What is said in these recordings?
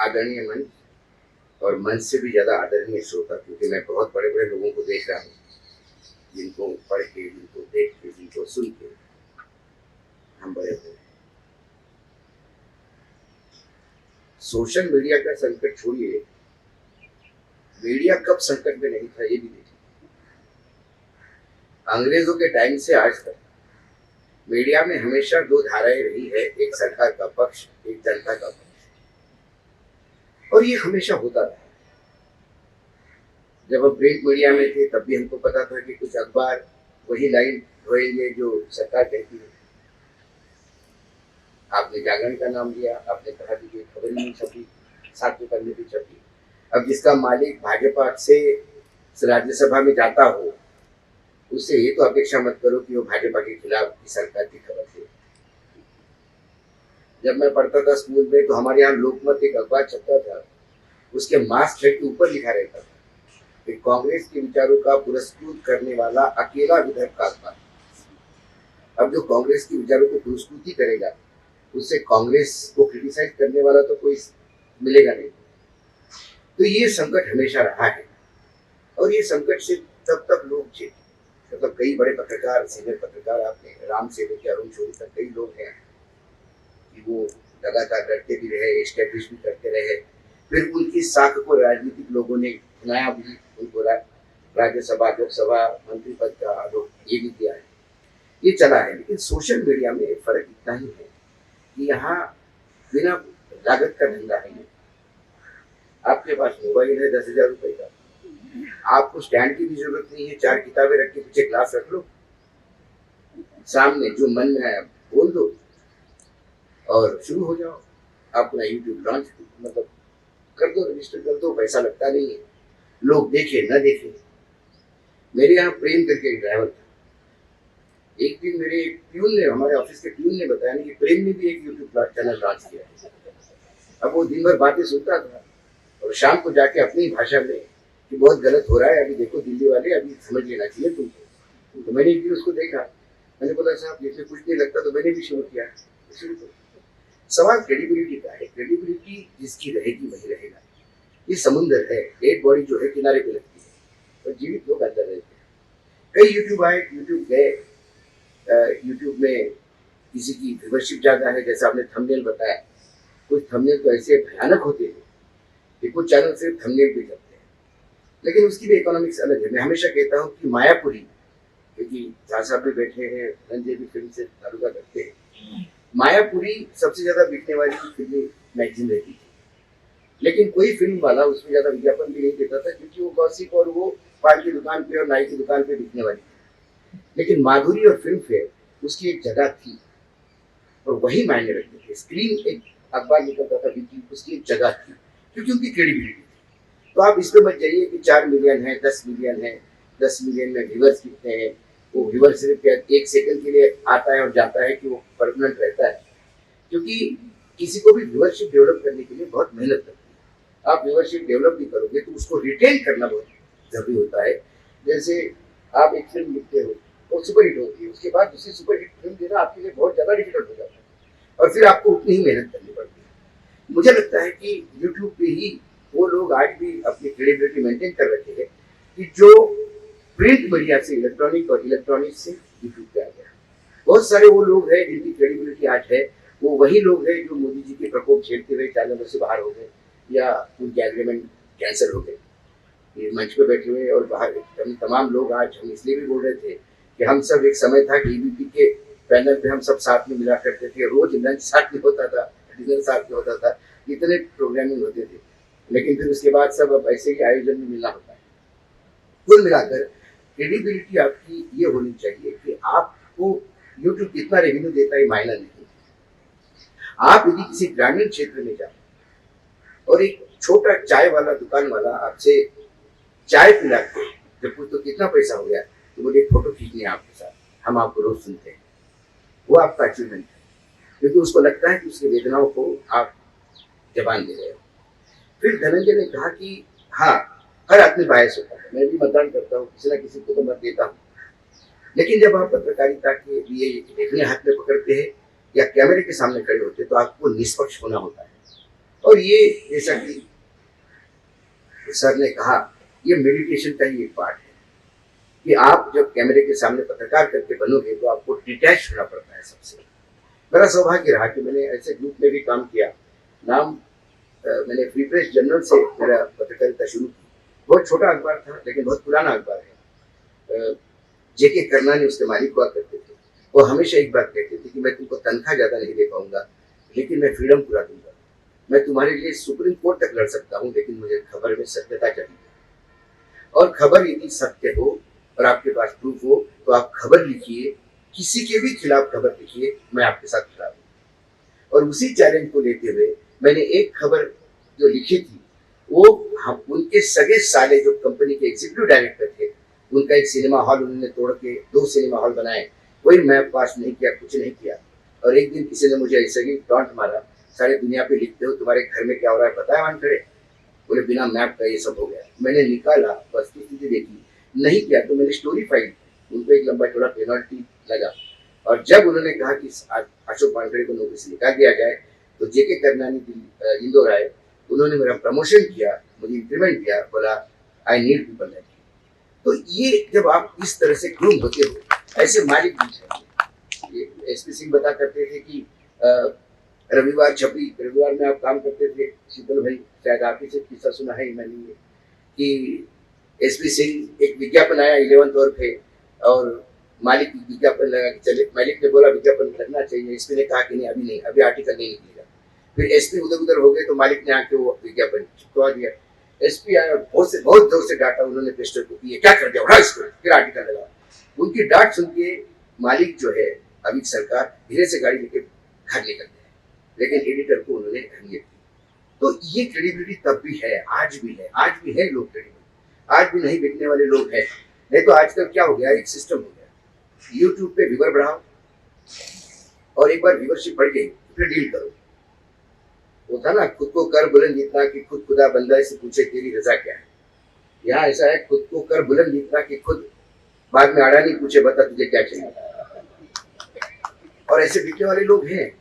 आदरणीय मंच और मंच से भी ज़्यादा आदरणीय श्रोता, क्योंकि मैं बहुत बड़े बड़े लोगों को देख रहा हूँ, जिनको पढ़ के, जिनको देख के, जिनको सुन के हम बड़े हुए। सोशल मीडिया का संकट छोड़िए, मीडिया कब संकट में नहीं था ये भी देखिए। अंग्रेजों के टाइम से आज तक मीडिया में हमेशा दो धाराएं रही है, एक सरकार का पक्ष, एक जनता का पक्ष, और ये हमेशा होता रहा। जब हम प्रिंट मीडिया में थे तब भी हमको पता था कि कुछ अखबार वही लाइन ढोएंगे जो सरकार कहती है। आपने जागरण का नाम लिया, आपने कहा कि ये खबर नहीं छपी, 7 पन्ने भी छपी। अब जिसका मालिक भाजपा से राज्यसभा में जाता हो, उससे ये तो अपेक्षा मत करो कि वो भाजपा के खिलाफ की सरकार की खबर दे। जब मैं पढ़ता था स्कूल में तो हमारे यहाँ लोकमत एक अखबार छपता था, उसके मास्क के ऊपर लिखा रहता था कि कांग्रेस के विचारों का पुरस्कृत करने वाला अकेला विधायक का अखबार। अब जो कांग्रेस के विचारों को पुरस्कृत ही करेगा, उससे कांग्रेस को क्रिटिसाइज करने वाला तो कोई मिलेगा नहीं। तो ये संकट हमेशा रहा है, और ये संकट से तब तक लोग थे, मतलब कई बड़े पत्रकार, सीनियर पत्रकार, आपने राम से लेकर अरुण शोरी तक कई लोग हैं कि वो लगातार लड़ते भी रहे, एस्टेब्लिश भी करते रहे। फिर उनकी साख को राजनीतिक लोगों ने चुनाया भी, उनको राज्यसभा, लोकसभा, मंत्री पद का आरोप ये भी किया है, ये चला है। लेकिन सोशल मीडिया में फर्क इतना ही है कि यहाँ बिना लागत का धंधा है। आपके पास मोबाइल है 10,000 रुपए का, आपको स्टैंड की भी जरूरत नहीं है, 4 किताबें रख के पीछे क्लास रख लो, सामने जो मन में आया बोल दो और शुरू हो जाओ। अपना यूट्यूब लॉन्च मतलब कर दो, रजिस्टर कर दो, पैसा लगता नहीं है। लोग देखे न देखे। मेरे यहाँ प्रेम करके एक ड्राइवर था, एक दिन मेरे प्यून ने, हमारे ऑफिस के प्यून ने बताया कि प्रेम ने भी एक यूट्यूब चैनल लॉन्च किया है। अब वो दिन भर बातें सुनता था और शाम को जाके अपनी भाषा में कि बहुत गलत हो रहा है, अभी देखो दिल्ली वाले, अभी समझ लेना चाहिए तुमको। तो मैंने एक दिन उसको देखा, मैंने बोला साहब जैसे कुछ नहीं लगता, तो मैंने भी शुरू किया। सवाल क्रेडिबिलिटी का है। क्रेडिबिलिटी जिसकी रहेगी वही रहेगा। ये समुद्र है, डेड बॉडी जो है किनारे पे लगती है और जीवित लोग अंदर रहते हैं। कई यूट्यूब आए, यूट्यूब गए, यूट्यूब में किसी की व्यूअरशिप ज्यादा है, जैसा आपने थंबनेल बताया, कुछ थंबनेल तो ऐसे भयानक होते हैं कि कुछ चैनल सिर्फ थंबनेल पे करते हैं, लेकिन उसकी भी इकोनॉमिक्स अलग है। मैं हमेशा कहता हूँ कि मायापुरी, क्योंकि साहब भी बैठे हैं, रंजय भी फिल्म से ताल्लुका करते हैं, मायापुरी सबसे ज्यादा बिकने वाली फिल्म मैगजीन रहती थी, लेकिन कोई फिल्म वाला उसमें ज्यादा विज्ञापन भी नहीं देता था, क्योंकि वो गॉसिप और वो पान की दुकान पे और नाई की दुकान पे बिकने वाली थी। लेकिन माधुरी और फिल्म फेयर उसकी एक जगह थी और वही मायने रखते थे। स्क्रीन एक अखबार निकलता था, उसकी एक जगह थी, क्योंकि उनकी क्रेडिबिलिटी थी। तो आप इसमें मत जाइए कि 4 मिलियन है, 10 मिलियन है, 10 मिलियन में व्यूअर्स कितने हैं। वो व्यूअर सिर्फ 1 सेकंड के लिए आता है और जाता है कि वो परमानेंट रहता है, क्योंकि किसी को भी व्यूअरशिप डेवलप करने के लिए बहुत मेहनत लगती है। आप व्यूअरशिप डेवलप भी करोगे तो उसको रिटेन करना बहुत जरूरी होता है। जैसे आप एक फिल्म लिखते हो, वो सुपर हिट होती है, उसके बाद दूसरी सुपर हिट फिल्म देना आपके लिए बहुत ज्यादा डिफिकल्ट हो जाता है और फिर आपको उतनी ही मेहनत करनी पड़ती है। मुझे लगता है कि यूट्यूब पे ही वो लोग आज भी अपनी क्रेडिबिलिटी मेंटेन कर रखे हैं कि जो प्रिंट मीडिया से इलेक्ट्रॉनिक और इलेक्ट्रॉनिक से यूट्यूब पे आ गया। बहुत सारे वो लोग हैं जिनकी क्रेडिबिलिटी आज है, वो वही लोग हैं जो मोदी जी के प्रकोप झेलते हुए चैनलों से बाहर हो गए या उनके एग्रीमेंट कैंसिल हो गए। ये मंच पे बैठे हुए और बाहर हम तमाम लोग आज हम इसलिए भी बोल रहे थे कि हम सब एक समय था कि ईबीपी के पैनल पे हम सब साथ में मिला करते थे, रोज लंच साथ में होता था, डिनर साथ में होता था, इतने प्रोग्रामिंग होते थे। लेकिन फिर उसके बाद सब अब ऐसे ही आयोजन में मिलना होता है। कुल मिलाकर क्रेडिबिलिटी आपकी ये होनी चाहिए कि आपको यूट्यूब कितना रेवेन्यू देता है मायना नहीं। आप यदि किसी ग्रामीण क्षेत्र में जाए और एक छोटा चाय वाला दुकान वाला आपसे चाय पिला के जब पूछो कितना पैसा हो गया, तो बोले फोटो खींचनी है आपके साथ, हम आपको रोज सुनते हैं, वो आपका अचीवमेंट है, क्योंकि उसको लगता है कि उसकी वेदनाओं को आप जबान दे रहे हो। फिर धनंजय ने कहा कि हाँ, हर आदमी बायस होता है, मैं भी मतदान करता हूँ, किसी ना किसी को तो मत देता हूँ, लेकिन जब आप पत्रकारिता के लिए देखने हाथ में पकड़ते हैं या कैमरे के सामने खड़े होते हैं तो आपको निष्पक्ष होना होता है। और ये जैसा कि सर ने कहा, ये मेडिटेशन का ही एक पार्ट है कि आप जब कैमरे के सामने पत्रकार करके बनोगे तो आपको डिटैच होना पड़ता है सबसे। मेरा सौभाग्य रहा कि मैंने ऐसे ग्रुप में भी काम किया। नाम मैंने फ्री प्रेस जर्नल से मेरा पत्रकारिता शुरू की। बहुत छोटा अखबार था लेकिन बहुत पुराना अखबार है। जेके करना ने उसके मालिक हुआ करते थे। वो हमेशा एक बात कहते थे कि मैं तुमको तनख्वाह ज्यादा नहीं दे पाऊंगा लेकिन मैं फ्रीडम पूरा दूंगा। मैं तुम्हारे लिए सुप्रीम कोर्ट तक लड़ सकता हूँ लेकिन मुझे खबर में सत्यता चाहिए। और खबर यदि सत्य हो और आपके पास प्रूफ हो तो आप खबर लिखिए, किसी के भी खिलाफ खबर लिखिए, मैं आपके साथ खड़ा हूँ। और उसी चैलेंज को लेते हुए मैंने एक खबर जो लिखी थी वो हम उनके सगे साले जो कंपनी के एग्जीक्यूटिव डायरेक्टर थे, उनका एक सिनेमा हॉल उन्होंने तोड़ के 2 सिनेमा हॉल बनाए। कोई मैप पास नहीं किया, कुछ नहीं किया। और एक दिन किसी ने मुझे ऐसे ही टॉन्ट मारा, सारी दुनिया पे लिखते हो, तुम्हारे घर में क्या हो रहा है पता है वानखड़े? बोले बिना मैप का ये सब हो गया। मैंने निकाला, वस्तुस्थिति देखी, नहीं किया तो मैंने स्टोरी फाइल, उनको एक लंबा चौड़ा पेनल्टी लगा। और जब उन्होंने कहा कि अशोक वानखड़े को नौकरी से निकाल दिया जाए तो जेके करनानी इंदौर आए, उन्होंने मेरा प्रमोशन किया, मुझे इंक्रीमेंट दिया, बोला I need people like you. तो ये जब आप इस तरह से ग्रूम होते हो, ऐसे मालिक भी चाहिए। एसपी सिंह बता करते थे कि रविवार छपी, रविवार में आप काम करते थे, शीतल भाई शायद आप ही से किस्सा सुना है मैंने कि एसपी सिंह एक विज्ञापन आया 11th और पे और मालिक विज्ञापन लगा कि चले, मालिक ने बोला विज्ञापन लगना चाहिए, एसपी ने कहा कि नहीं अभी नहीं, अभी आर्टिकल नहीं निकलेगा। फिर एसपी उधर उधर हो गए तो मालिक ने आके वो विज्ञापन चिपका दिया। एसपी आया बहुत जोर से डांटा, उन्होंने पेस्टर को ये क्या कर दिया, उठा इसको, फिर आर्टिकल लगा। उनकी डांट सुन के मालिक जो है अभी सरकार धीरे से गाड़ी लेके घर निकल गए, लेकिन एडिटर को उन्होंने अहमियत दी। तो ये क्रेडिबिलिटी तब भी है, आज भी है, आज भी है लोग क्रेडिबल, आज भी नहीं बिकने वाले लोग हैं। नहीं तो आजकल क्या हो गया, एक सिस्टम हो गया, यूट्यूब पे व्यूअर बढ़ाओ और एक बार व्यूअरशिप बढ़ गई फिर डील करो। वो था ना, खुद को कर बुलंद जितना कि खुद खुदा बंदा से पूछे तेरी रजा क्या है। यहाँ ऐसा है, खुद को कर बुलंद जितना कि खुद बाद में आड़ा नहीं पूछे बता तुझे क्या चाहिए। और ऐसे बिकने वाले लोग हैं।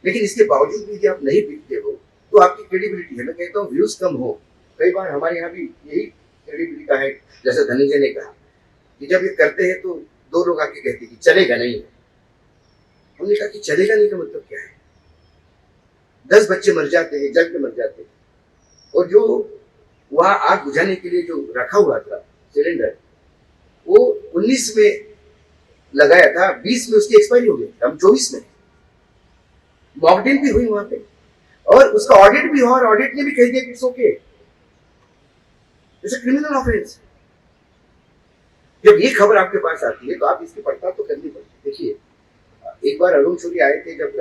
लेकिन इसके बावजूद भी जब आप नहीं बिकते हो तो आपकी क्रेडिबिलिटी है, मैं कहता हूँ व्यूज कम हो। कई बार हमारे यहाँ भी यही क्रेडिबिलिटी का है, जैसे धनंजय ने कहा कि जब ये करते हैं तो 2 लोग आके कहते कि चलेगा नहीं। हमने कहा कि चलेगा नहीं का मतलब क्या है? 10 बच्चे मर जाते हैं, जल के मर जाते हैं। और जो वहां आग बुझाने के लिए जो रखा हुआ था सिलेंडर, वो 19 में लगाया था, 20 में उसकी एक्सपायरी हो गई, हम 24 में। मॉकड्रिल भी हुई वहां पे और उसका ऑडिट भी हुआ और ऑडिट ने भी कह दिया कि it's okay, it's a criminal offence. जब ये खबर आपके पास आती है तो आप इसकी पड़ताल तो करनी पड़ती। देखिए, एक बार अरुण शौरी आए थे जब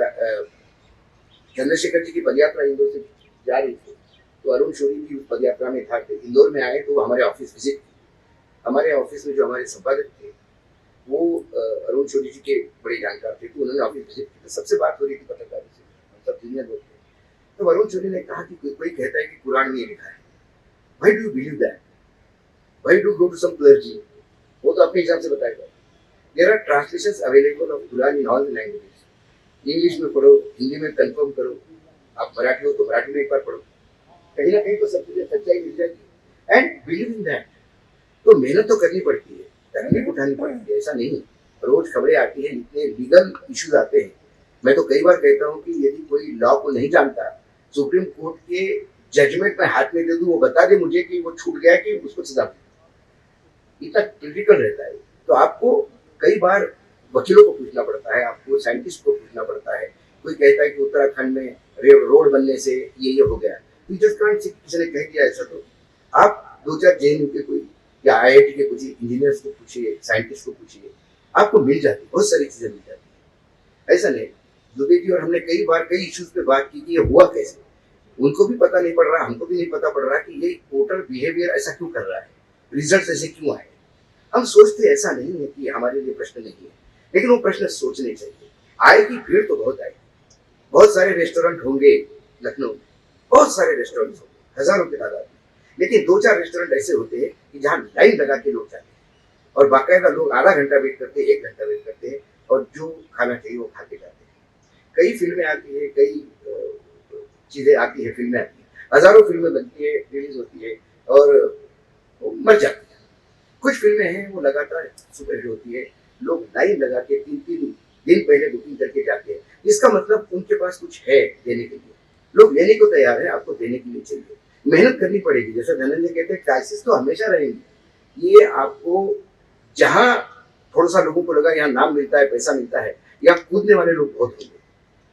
चंद्रशेखर जी की पदयात्रा इंदौर से जा रही थी, तो अरुण शौरी भी उस पदयात्रा में था। इंदौर में आए तो हमारे ऑफिस विजिट की। हमारे ऑफिस में जो हमारे संपादक थे वो अरुण शौरी जी के बड़े जानकार थे, तो उन्होंने ऑफिस विजिट की। तो सबसे बात हो रही थी पत्रकारों से, हम सब जूनियर लोग थे। तो अरुण शौरी ने कहा कि कोई कहता है कि कुरान में ये लिखा है, why do you believe that, why do go to some clergy, वो तो अपने हिसाब से बताएगा। There are translations available of Quran in all the languages. English में पढ़ो, हिंदी में कंफर्म करो, आप मराठी हो तो मराठी में एक बार पढ़ो, कहीं ना कहीं तो सब चीजें सच्चाई मिल जाएगी। And believe in that. तो मेहनत तो करनी पड़ती है, तकलीफ उठानी पड़ती है, ऐसा नहीं। रोज खबरें आती हैं, इतने लीगल इश्यूज आते हैं। मैं तो कई बार कहता हूँ कि यदि कोई लॉ को नहीं जानता, सुप्रीम कोर्ट के जजमेंट में हाथ में दे दूं, वो बता दे मुझे कि वो छूट गया कि उसको सजा मिले, इतना क्रिटिकल रहता है। तो आपको कई बार वकीलों को पूछना पड़ता है, आपको साइंटिस्ट को पूछना पड़ता है। कोई कहता है कि उत्तराखंड में रोड बनने से ये हो गया, किसी ने कह दिया ऐसा, तो आप 2-4 जेएनयू के कोई या आईआईटी के कुछ इंजीनियर्स को पूछिए, साइंटिस्ट को पूछिए, आपको मिल जाती, बहुत सारी चीजें मिल जाती है। ऐसा नहीं, दुबे जी और हमने कई बार कई इश्यूज पे बात की कि ये हुआ कैसे। उनको भी पता नहीं पड़ रहा, हमको भी नहीं पता पड़ रहा कि ये वोटर बिहेवियर ऐसा क्यों कर रहा है, रिजल्ट ऐसे क्यों आए। हम सोचते ऐसा नहीं है कि हमारे लिए प्रश्न नहीं है, लेकिन वो प्रश्न सोचने चाहिए। आय की भीड़ तो बहुत आएगी, बहुत सारे रेस्टोरेंट होंगे लखनऊ में, बहुत सारे रेस्टोरेंट होंगे हजारों की तादाद में, लेकिन 2-4 रेस्टोरेंट ऐसे होते हैं कि जहाँ लाइन लगा के लोग जाते हैं और बाकायदा लोग आधा घंटा वेट करते हैं, 1 घंटा वेट करते हैं और जो खाना चाहिए वो खा के जाते हैं। कई फिल्में आती है, कई चीजें आती है, फिल्में आती है, हजारों फिल्में बनती है, रिलीज होती है और वो मर जाती है। कुछ फिल्में हैं वो लगातार सुपरहिट होती है, लोग लाइन लगा के 3-3 दिन पहले बुकिंग करके जाते हैं। इसका मतलब उनके पास कुछ है देने के लिए, लोग लेने को तैयार है, आपको देने के लिए चाहिए, मेहनत करनी पड़ेगी। जैसे धनंजय कहते हैं क्राइसिस तो हमेशा रहेंगी, ये आपको जहां थोड़ा सा लोगों को लगा यहाँ नाम मिलता है, पैसा मिलता है, या कूदने वाले लोग बहुत होंगे।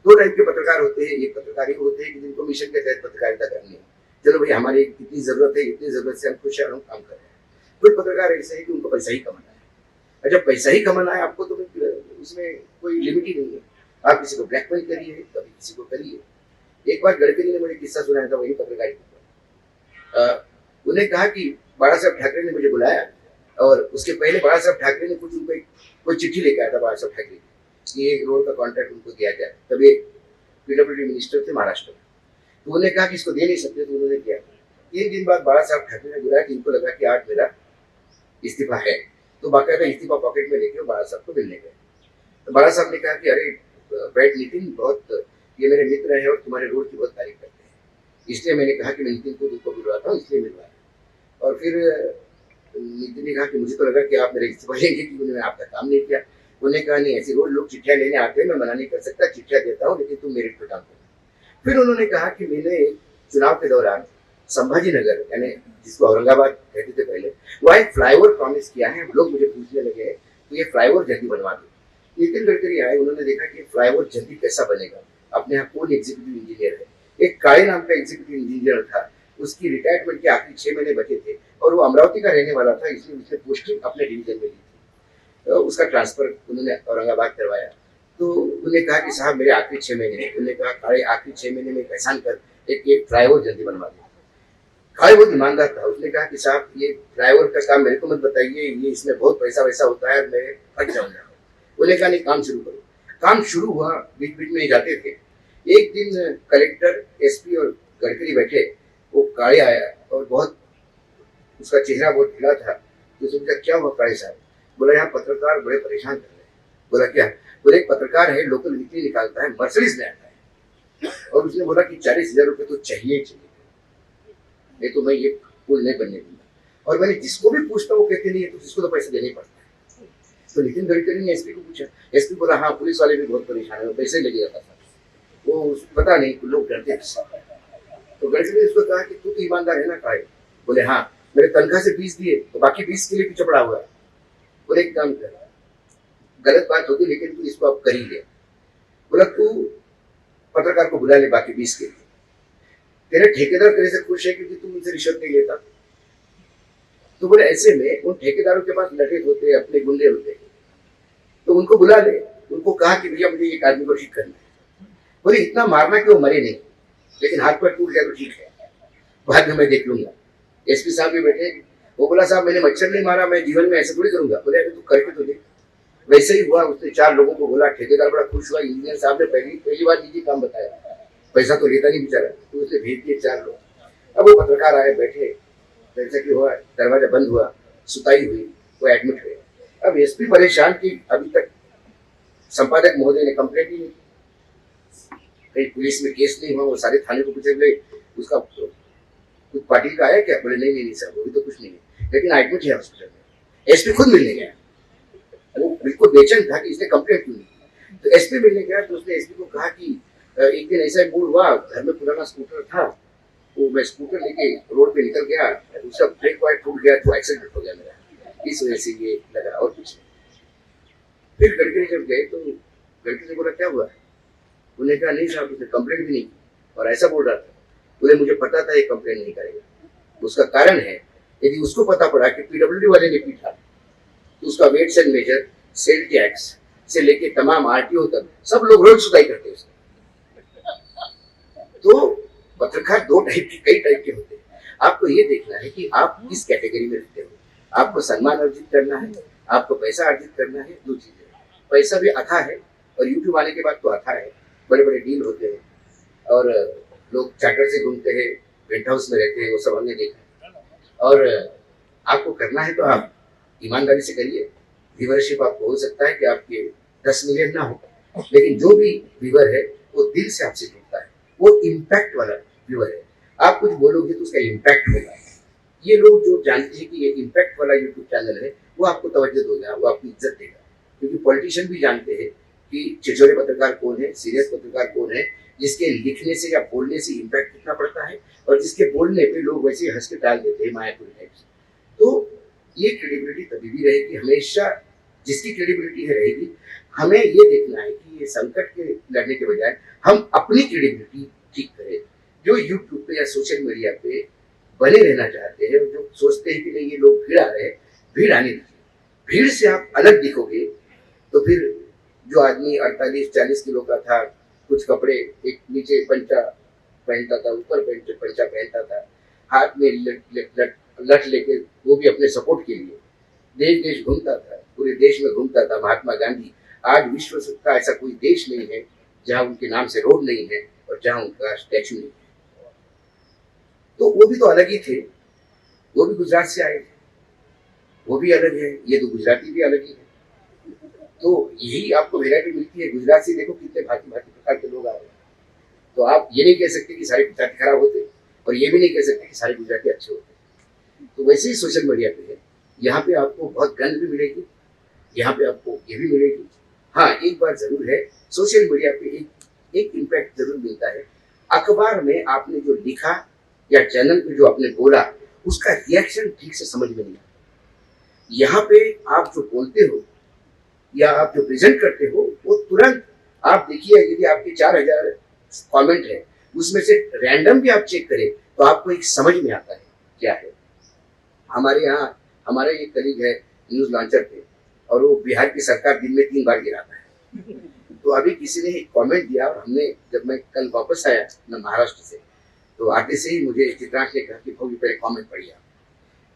दो टाइप के पत्रकार होते हैं, एक पत्रकार होते हैं कि जिनको मिशन के तहत पत्रकारिता करनी है, चलो भाई हमारी कितनी जरूरत है, इतनी जरूरत से हम खुश हैं, हम काम कर रहे हैं। कुछ पत्रकार ऐसे है कि उनको पैसा ही कमाना है, और जब पैसा ही कमाना है आपको तो उसमें कोई लिमिट ही नहीं है, आप किसी को ब्लैकमेल करिए, कभी किसी को करिए। एक बार गडकरी ने मुझे किस्सा सुनाया था वही पत्रकारिता, उन्हें कहा कि बाला साहब ठाकरे ने मुझे बुलाया और उसके पहले बाला साहब ठाकरे ने कुछ उनको कोई चिट्ठी लेकर आया था बाला साहब ठाकरे कि एक रोड का कॉन्ट्रैक्ट उनको दिया जाए, तब एक पीडब्ल्यूडी मिनिस्टर थे महाराष्ट्र में, तो उन्होंने कहा कि इसको दे नहीं सकते, तो उन्होंने किया। 3 दिन बाद बाला साहब ठाकरे ने बुलाया कि इनको लगा कि आज मेरा इस्तीफा है, तो बाकायदा इस्तीफा पॉकेट में लेके बाला साहब को मिलने गए। तो बाला साहब ने कहा कि अरे बैठ नितिन, बहुत ये मेरे मित्र हैं और तुम्हारे रोड की बहुत तारीफ करते हैं, इसलिए मैंने कहा कि मैं नितिन को तुमको बुलवाता हूँ, इसलिए मिलवाया। और फिर नितिन ने कहा कि मुझे तो लगा कि आप मेरा इस्तीफा लेंगे कि उन्होंने आपका काम नहीं किया। उन्होंने कहा नहीं, ऐसी रोज लोग चिट्ठियां लेने आते हैं, मैं मना नहीं कर सकता, चिट्ठियां देता हूँ, लेकिन तुम मेरिट पे काम करो। फिर उन्होंने कहा कि मैंने चुनाव के दौरान संभाजी नगर, यानी जिसको औरंगाबाद कहते थे पहले, वहाँ एक फ्लाईओवर प्रॉमिस किया है। लोग मुझे पूछने लगे तो ये फ्लाईओवर जल्दी बनवा दो। नितिन गडकरी आए, उन्होंने देखा कि फ्लाईओवर जल्दी कैसा बनेगा, अपने यहाँ कौन एग्जीक्यूटिव इंजीनियर है, एक काले नाम का एग्जीक्यूटिव इंजीनियर था, उसकी रिटायरमेंट के आखिरी 6 महीने बचे थे और वो अमरावती का रहने वाला था, इसलिए उसने पोस्टिंग अपने डिवीजन में ली थी, तो उसका ट्रांसफर उन्होंने औरंगाबाद करवाया। तो उन्होंने कहा कि साहब मेरे आखिरी 6 महीने हैं, उन्होंने कहा काले आखिरी 6 महीने में एहसान कर एक फ्लाईओवर जल्दी बनवा दो। काले बहुत ईमानदार था, उसने कहा कि साहब ये फ्लाईओवर का काम मेरे को मत बताइए, ये इसमें बहुत पैसा वैसा होता है, मैं फट जाऊंगा। उन्होंने कहा नहीं, काम शुरू करो। काम शुरू हुआ, बीच बीच में जाते थे। एक दिन कलेक्टर, एसपी और गडकरी बैठे, वो काले आया और बहुत उसका चेहरा बहुत खिला था, तो सोचा क्या हुआ काले साहब? बोला यहाँ पत्रकार बड़े परेशान कर रहे हैं। बोला क्या? बोले एक पत्रकार है, लोकल वीकली निकालता है, मर्सिडीज में आता है, और उसने बोला कि 40,000 रुपये तो चाहिए, नहीं तो मैं ये पुल नहीं बनने दूंगा। और मैंने जिसको भी पूछता वो कहते नहीं है, तो जिसको तो पैसे देने पड़ता है। तो नितिन गडकरी ने एसपी को पूछा, एसपी बोला हाँ पुलिस वाले भी बहुत परेशान है, पैसे लगेगा था, वो पता नहीं लोग डरते हैं। तो गडकरी ने उसको कहा कि तू तो ईमानदार है ना काहे? बोले हाँ, मेरे तनख्वाह से 20 दिए तो बाकी 20 के लिए पीछे पड़ा हुआ है। बोले एक काम कर, गलत बात होती लेकिन तू इसको अब कर ही ले। बोला तू पत्रकार को बुला ले बाकी 20 के लिए, तेरे ठेकेदार तेरे से खुश है क्योंकि तू उनसे रिश्वत नहीं लेता। तो बोले ऐसे में उन ठेकेदारों के पास लठे होते, अपने गुंडे होते, तो उनको बुला ले। उनको कहा कि भैया मुझे एक आदमी को ठीक करना है। बोले इतना मारना कि वो मरे नहीं, लेकिन हाथ पर टूट गया तो ठीक है, बाद में मैं देख लूंगा। एसपी साहब भी बैठे, वो बोला साहब मैंने मच्छर नहीं मारा, मैं जीवन में ऐसा थोड़ी करूंगा। बोले अरे तू करके तो देख। वैसे ही हुआ, उसने 4 लोगों को बोला, ठेकेदार बड़ा खुश हुआ, इंजीनियर साहब ने पहली बार निजी काम बताया, पैसा तो लेता नहीं बेचारा, तो उसे भेज दिए 4 लोग। अब वो पत्रकार आए, बैठे, जैसा कि हुआ दरवाजा बंद हुआ, सुताई हुई, वो एडमिट हुए। अब एसपी परेशान कि अभी तक संपादक महोदय ने कंप्लेंट ही नहीं, कहीं पुलिस में केस नहीं हुआ। वो सारे थाने को पूछे, बोले उसका कुछ पार्टी का आया क्या? बोले नहीं सर, वो भी तो कुछ नहीं है, लेकिन एडमिट है हॉस्पिटल में। एसपी खुद मिलने गया, वो बिल्कुल बेचैन था कि इसने कंप्लेंट क्यों नहीं। तो एसपी मिलने गया तो उसने एसपी को कहा कि एक दिन ऐसा मूड हुआ, घर में पुराना स्कूटर था, वो मैं स्कूटर लेके रोड पे निकल गया, उसका ब्रेक वाइट टूट गया तो एक्सीडेंट हो गया मेरा, इस वजह से ये लगा और कुछ नहीं। फिर गडकरी जब गए तो गडकरी ने बोला क्या हुआ? उन्होंने कहा नहीं साहब, उसने कंप्लेंट भी नहीं की और ऐसा बोल रहा था। बोले मुझे पता था ये कंप्लेंट नहीं करेगा। उसका कारण है, यदि उसको पता पड़ा कि पीडब्ल्यूडी वाले ने पीटा तो उसका weights and measure, sale tax से लेके तमाम आरटीओ तक सब लोग रोज सुधाई करते हैं। तो पत्रकार कई टाइप के होते हैं। आपको ये देखना है कि आप किस कैटेगरी में रहते हो। आपको सम्मान अर्जित करना है, आपको पैसा अर्जित करना है, 2 चीजें। पैसा भी अथा है और यूट्यूब आने के बाद तो अथा है, बड़े बड़े डील होते हैं और लोग चार्टर से घूमते हैं, पेंट हाउस में रहते हैं, वो सब हमने देखा है। और आपको करना है तो आप ईमानदारी से करिए। व्यूवरशिप आपको हो सकता है कि आपके 10 मिलियन ना हो, लेकिन जो भी व्यूवर है वो दिल से आपसे जुड़ता है, वो इम्पैक्ट वाला व्यूअर है। आप कुछ बोलोगे तो उसका इम्पैक्ट होगा। ये लोग जो जानते हैं कि ये इम्पैक्ट वाला यूट्यूब चैनल है, वो आपको तवज्जो देगा, वो आपको इज्जत देगा, क्योंकि पॉलिटिशियन भी जानते हैं कि छिछोरे पत्रकार कौन है, सीरियस पत्रकार कौन है, जिसके लिखने से या बोलने से इम्पैक्ट कितना पड़ता है, और जिसके बोलने पे लोग वैसे हंस के टाल देते हैं मायापुरी टाइप से। तो ये क्रेडिबिलिटी तभी भी रहेगी, हमेशा जिसकी क्रेडिबिलिटी है रहेगी। हमें ये देखना है कि ये संकट के लड़ने के बजाय हम अपनी क्रेडिबिलिटी ठीक करें। जो यूट्यूब पे या सोशल मीडिया पे बने रहना चाहते हैं, जो सोचते हैं कि नहीं ये लोग भीड़ आ रहे हैं, भीड़ आने दीजिए। भीड़ से आप अलग दिखोगे तो फिर जो आदमी 48-40 किलो का था, कुछ कपड़े एक नीचे पंचा पहनता था, ऊपर पंचा पहनता था, हाथ में लठ लेके, वो भी अपने सपोर्ट के लिए देश देश घूमता था, पूरे देश में घूमता था महात्मा गांधी। आज विश्व का ऐसा कोई देश नहीं है जहां उनके नाम से रोड नहीं है और जहां उनका स्टैचू नहीं है। तो वो भी तो अलग ही थे, वो भी गुजरात से आए थे, वो भी अलग है, ये तो गुजराती भी अलग ही है। तो यही आपको वैरायटी मिलती है। गुजरात से देखो कितने भांति भांति प्रकार के लोग आ रहे हैं। तो आप ये नहीं कह सकते कि सारे गुजराती खराब होते, और ये भी नहीं कह सकते कि सारे गुजराती अच्छे होते। तो वैसे ही सोशल मीडिया पे है, यहाँ पे आपको बहुत गंद भी मिलेगी, यहाँ पे आपको ये भी मिलेगी। हाँ, एक बात जरूर है, सोशल मीडिया पे एक इम्पैक्ट जरूर मिलता है। अखबार में आपने जो लिखा या चैनल पे जो आपने बोला, उसका रिएक्शन ठीक से समझ में नहीं आता। यहाँ पे आप जो बोलते हो या आप जो प्रेजेंट करते हो, वो तुरंत आप देखिए, यदि आपके 4000 कमेंट है, उसमें से रैंडम भी आप चेक करें तो आपको एक समझ में आता है क्या है। हमारे यहाँ हमारे एक कलीग है न्यूज लॉन्चर पे, और वो बिहार की सरकार दिन में 3 बार गिराता है। तो अभी किसी ने एक कमेंट दिया, और हमने, जब मैं कल वापस आया ना महाराष्ट्र से, तो आते से ही मुझे चित्रांश ने कहा कि भाई पहले कमेंट पढ़िए।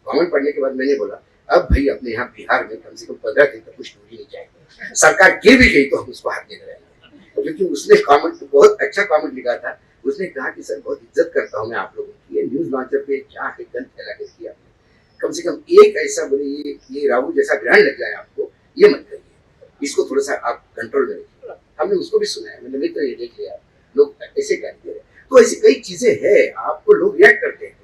कमेंट पढ़ने के बाद मैंने बोला, अब भाई अपने यहाँ बिहार में कम से कम 15 दिन तक कुछ दूरी नहीं जाएगी, सरकार गिर भी गई तो हम उसको हाथ नहीं लगाएंगे। क्योंकि उसने कमेंट, बहुत अच्छा कमेंट लिखा था। उसने कहा कि सर बहुत इज्जत करता हूँ मैं आप लोगों की, ये न्यूज लॉन्चर पे क्या है गंद फैला कर किया, कम से कम एक ऐसा बोले, ये राहुल जैसा ग्रहण लग जाए आपको, ये मत करिए, इसको थोड़ा सा आप कंट्रोल में रखिए। हमने उसको भी सुना है, मैंने तो ये देख लिया, लोग ऐसे कहते हैं। तो ऐसी कई चीजें हैं, आपको लोग रिएक्ट करते हैं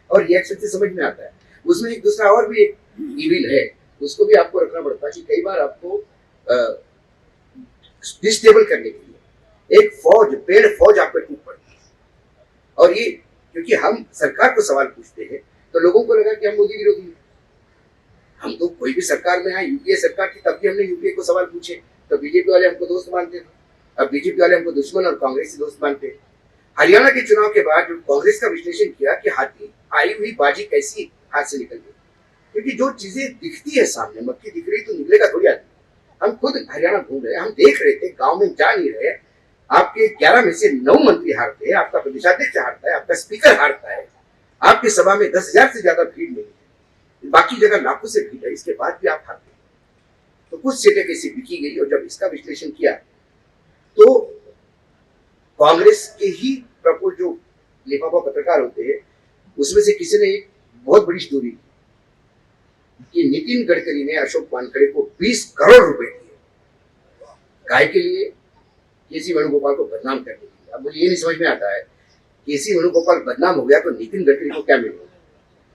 और रिएक्शन से समझ में आता है। उसमें एक दूसरा और भी एक इविल है, उसको भी आपको रखना पड़ता है कि कई बार आपको डिस्टेबल करने के लिए एक फौज, पेड़ फौज आप पे टूट पड़ती है। और ये क्योंकि हम सरकार को सवाल पूछते हैं तो लोगों को लगा कि हम मोदी विरोधी हैं। हम तो कोई भी सरकार में आए, यूपीए सरकार की, तब भी हमने यूपीए को सवाल पूछे तो बीजेपी वाले हमको दोस्त मानते थे, अब बीजेपी वाले हमको दुश्मन और कांग्रेस दोस्त मानते हैं। हरियाणा के चुनाव के बाद कांग्रेस का विश्लेषण किया कि हाथी आई हुई बाजी कैसी हाथ से निकल गई, क्योंकि जो चीजें दिखती है सामने, मक्खी दिख रही तो निकलेगा थोड़ी आदमी। हम खुद हरियाणा घूम रहे हैं, हम देख रहे थे, गांव में जा नहीं रहे। आपके 11 में से 9 मंत्री हारते हैं, आपका प्रदेशाध्यक्ष हारता है, आपका स्पीकर हारता है, आपकी सभा में 10,000 से ज्यादा भीड़ नहीं है, बाकी जगह लाखों से भीड़ है, इसके बाद भी आप हारते हैं। तो कुछ सीटें कैसी बिकी गई, और जब इसका विश्लेषण किया तो कांग्रेस के ही प्रपोज जो लिफाफा पत्रकार होते हैं, उसमें से किसी ने एक बहुत बड़ी स्टोरी कि नितिन गडकरी ने अशोक वानखेड़े को 20 करोड़ रुपए दिए, काय के लिए? केसी वेणुगोपाल को बदनाम करने के लिए। अब मुझे ये नहीं समझ में आता है, केसी वेणुगोपाल बदनाम हो गया तो नितिन गडकरी को क्या मिलेगा?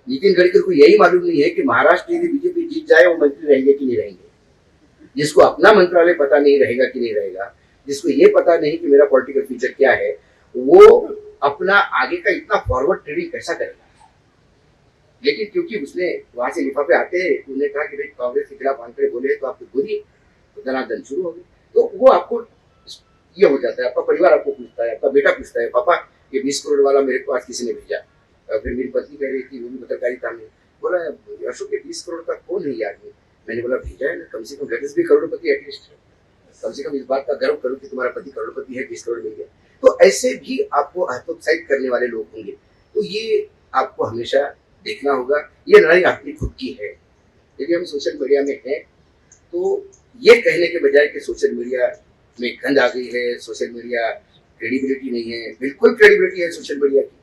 नितिन गडकरी को यही मालूम नहीं है कि महाराष्ट्र यदि बीजेपी जीत जाए वो मंत्री रहेंगे कि नहीं रहेंगे। जिसको अपना मंत्रालय पता नहीं रहेगा कि नहीं रहेगा, जिसको ये पता नहीं कि मेरा पॉलिटिकल फ्यूचर क्या है, वो अपना आगे का इतना फॉरवर्ड ट्रेडिंग कैसा करेगा? लेकिन क्योंकि उसने वहां से लिफाफे आते हैं, उन्होंने कहा कि भाई कांग्रेस के खिलाफ वानखेड़े बोले तो आपकी बुरी, तो धनाधन शुरू हो गई। तो वो आपको ये हो जाता है, आपका परिवार आपको पूछता है, आपका बेटा पूछता है, पापा ये 20 करोड़ वाला मेरे को आज किसी ने भेजा। फिर मेरी पत्नी कह रही थी, वो भी पत्रकारिता में, बोला अशोक के 20 करोड़ का कौन है ये आदमी? मैंने बोला भेजा है ना, कम से कम let us be crorepati at least, कम से कम इस बात का गर्व करो कि तुम्हारा पति करोड़पति है, 20 करोड़ मिल गया। तो ऐसे भी आपको हतोत्साहित करने वाले लोग होंगे, तो ये आपको हमेशा देखना होगा। ये लड़ाई आपकी खुद की है। यदि हम सोशल मीडिया में हैं तो ये कहने के बजाय कि सोशल मीडिया में गंद आ गई है, सोशल मीडिया क्रेडिबिलिटी नहीं है, बिल्कुल क्रेडिबिलिटी है सोशल मीडिया की।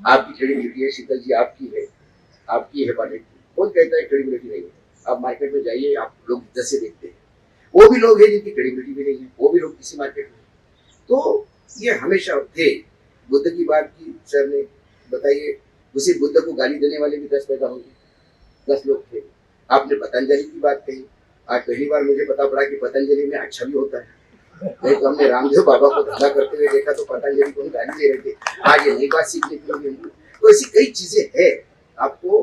आपकी क्रेडिबिलिटी है, शीतल जी आपकी है, आपकी है पाटिल की। कौन कहता है क्रेडिबिलिटी नहीं है? आप मार्केट में जाइए, आप लोग इज्जत से देखते हैं, वो भी लोग हैं जिनकी क्रेडिबिलिटी भी नहीं है, वो भी लोग किसी मार्केट में। तो ये हमेशा थे बुद्ध की बात की सर ने, बताइए उसी बुद्ध को गाली देने वाले भी 10 पैदा होंगे, 10 लोग थे। आपने पतंजलि की बात कही, आज पहली बार मुझे पता पड़ा कि पतंजलि में अच्छा भी होता है। नहीं तो हमने रामदेव बाबा को धंधा करते हुए देखा तो पतंजलि को हम गाली दे रहे थे, आज ये नई बात सीखने को मिली हमको। तो ऐसी कई चीजें हैं। आपको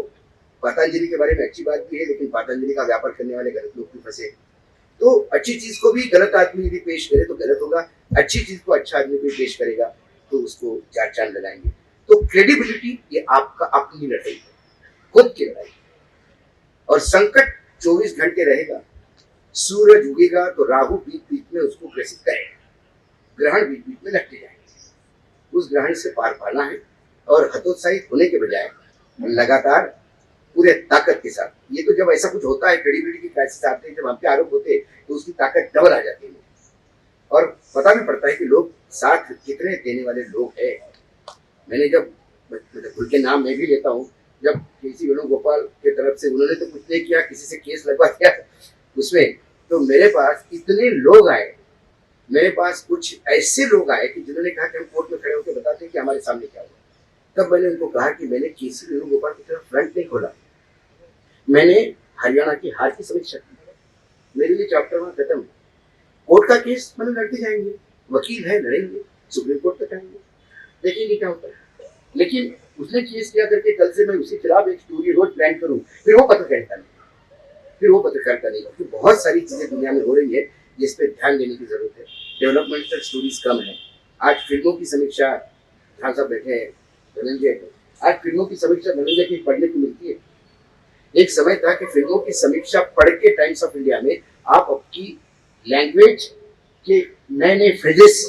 पतंजलि के बारे में अच्छी बात भी है, लेकिन पतंजलि का व्यापार करने वाले गलत लोग भी फंसे। तो अच्छी चीज को भी गलत आदमी यदि पेश करे तो गलत होगा, अच्छी चीज को अच्छा आदमी भी पेश करेगा तो उसको 4 चांद लगाएंगे। तो क्रेडिबिलिटी ये आपका अपनी लड़ाई है, खुद की लड़ाई। और संकट 24 घंटे रहेगा। सूरज उगेगा तो राहु बीच बीच में उसको ग्रसित करेगा, ग्रहण बीच बीच में लगते जाएंगे। उस ग्रहण से पार पाना है और हतोत्साहित होने के बजाय लगातार पूरे ताकत के साथ। ये तो जब ऐसा कुछ होता है, क्रेडिबिलिटी की क्राइसिस आते हैं, जब हम पे आरोप होते हैं तो उसकी ताकत डबल आ जाती है और पता भी पड़ता है कि लोग साथ कितने देने वाले लोग हैं। मैंने जब खुल के नाम मैं भी लेता हूँ, जब केसी वेणुगोपाल के तरफ से उन्होंने तो कुछ नहीं किया, किसी से केस लगवा दिया उसमें, तो मेरे पास इतने लोग आए, मेरे पास कुछ ऐसे लोग आए कि जिन्होंने कहा कि हम कोर्ट में खड़े होकर बताते हैं कि हमारे सामने क्या हुआ। तब मैंने उनको कहा कि मैंने केसी वेणुगोपाल की तरफ फ्रंट नहीं खोला, मैंने हरियाणा की हार की समीक्षा की, मेरे लिए चैप्टर 1 खत्म। कोर्ट का केस मैंने लड़ते जाएंगे, वकील है लड़ेंगे, सुप्रीम कोर्ट तक आएंगे, देखेंगे क्या होता है। लेकिन उसने केस किया करके कल से मैं उसके खिलाफ एक स्टोरी रोज प्लान करूं, फिर वो पत्रकारिता नहीं, फिर वो पत्रकारिता नहीं। क्योंकि बहुत सारी चीजें दुनिया में हो रही है जिस पे ध्यान देने की जरूरत है। डेवलपमेंटल स्टोरीज कम है। आज फिल्मों की समीक्षा, जहाँ सब बैठे हैं धनंजय, आज फिल्मों की समीक्षा धनंजय की पढ़ने को मिलती है। एक समय था कि फिल्मों की समीक्षा पढ़ के टाइम्स ऑफ इंडिया में आप आपकी लैंग्वेज के नए नए फ्रेजेस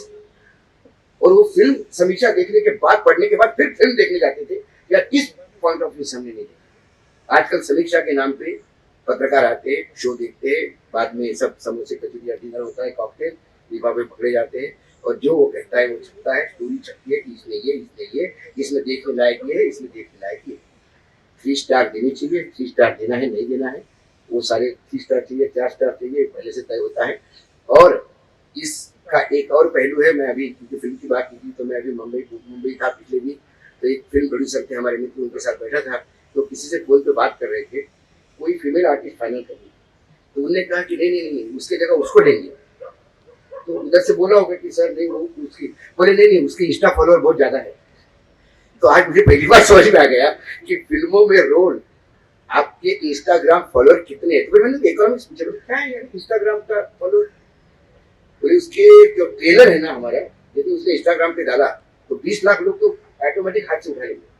और वो फिल्म समीक्षा देखने के बाद, पढ़ने के बाद फिर फिल्म देखने जाते थे या किस पॉइंट ऑफ व्यू सामने नहीं देखा। आजकल समीक्षा के नाम पे पत्रकार आते, शो देखते, बाद में सब समोसे कचौड़ी डिनर होता है, कॉकटेल, लिफाफे पकड़े जाते हैं और जो वो कहता है वो छपता है। स्टोरी छपती है कि इसमें ये, इसमें देखने लायक ये है, इसमें देखने लायक ये। 3 स्टार देनी चाहिए, 3 स्टार देना है नहीं देना है, वो सारे 3 स्टार चाहिए, 4 स्टार चाहिए, पहले से तय होता है। और इसका एक और पहलू है, मैं अभी क्योंकि फिल्म की बात की थी तो मैं अभी मुंबई था पिछले वीक, तो एक फिल्म प्रोड्यूसर थे हमारे मित्र, उनके साथ बैठा था, तो किसी से फोन पे बात कर रहे थे, कोई फीमेल आर्टिस्ट फाइनल करनी, तो उन्होंने कहा कि नहीं उसके जगह उसको देंगे। तो उधर से बोला होगा कि सर नहीं वो उसकी, बोले नहीं उसकी इंस्टा फॉलोअर बहुत ज्यादा है। तो आज मुझे पहली बार समझ में आ गया कि फिल्मों में रोल आपके इंस्टाग्राम फॉलोअर कितने हैं। तो मैंने देखा क्या है इंस्टाग्राम का फॉलोअर, बोले उसके जो ट्रेलर है ना हमारा, यदि उसने इंस्टाग्राम पे डाला तो 20 लाख लोग तो ऑटोमेटिक हाथ से उठा लेंगे।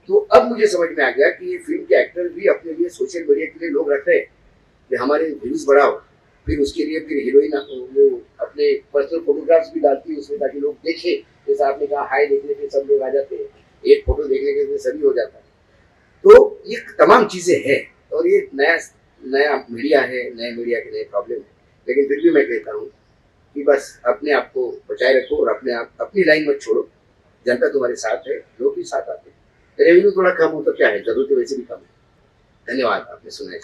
तो अब मुझे समझ में आ गया कि ये फिल्म के एक्टर भी अपने लिए सोशल मीडिया के लिए लोग रख रहे हैं कि हमारे व्यूज बढ़ाओ, फिर उसके लिए फिर हीरोइन वो अपने पर्सनल फोटोग्राफ्स भी डालती है उसमें ताकि लोग देखें। जैसे आपने कहा हाय देखने पे सब लोग आ जाते हैं, एक फोटो देखने के लिए सभी हो जाता है। तो ये तमाम चीजें हैं और ये नया मीडिया है, नए मीडिया के नए प्रॉब्लम है। लेकिन फिर भी मैं कहता हूँ कि बस अपने आप को बचाए रखो और अपनी लाइन मत छोड़ो। जनता तुम्हारे साथ है, लोग भी साथ आते हैं। रेवेन्यू थोड़ा कम हो तो क्या है, जरूरत वैसे भी कम है। धन्यवाद, आपने सुना है।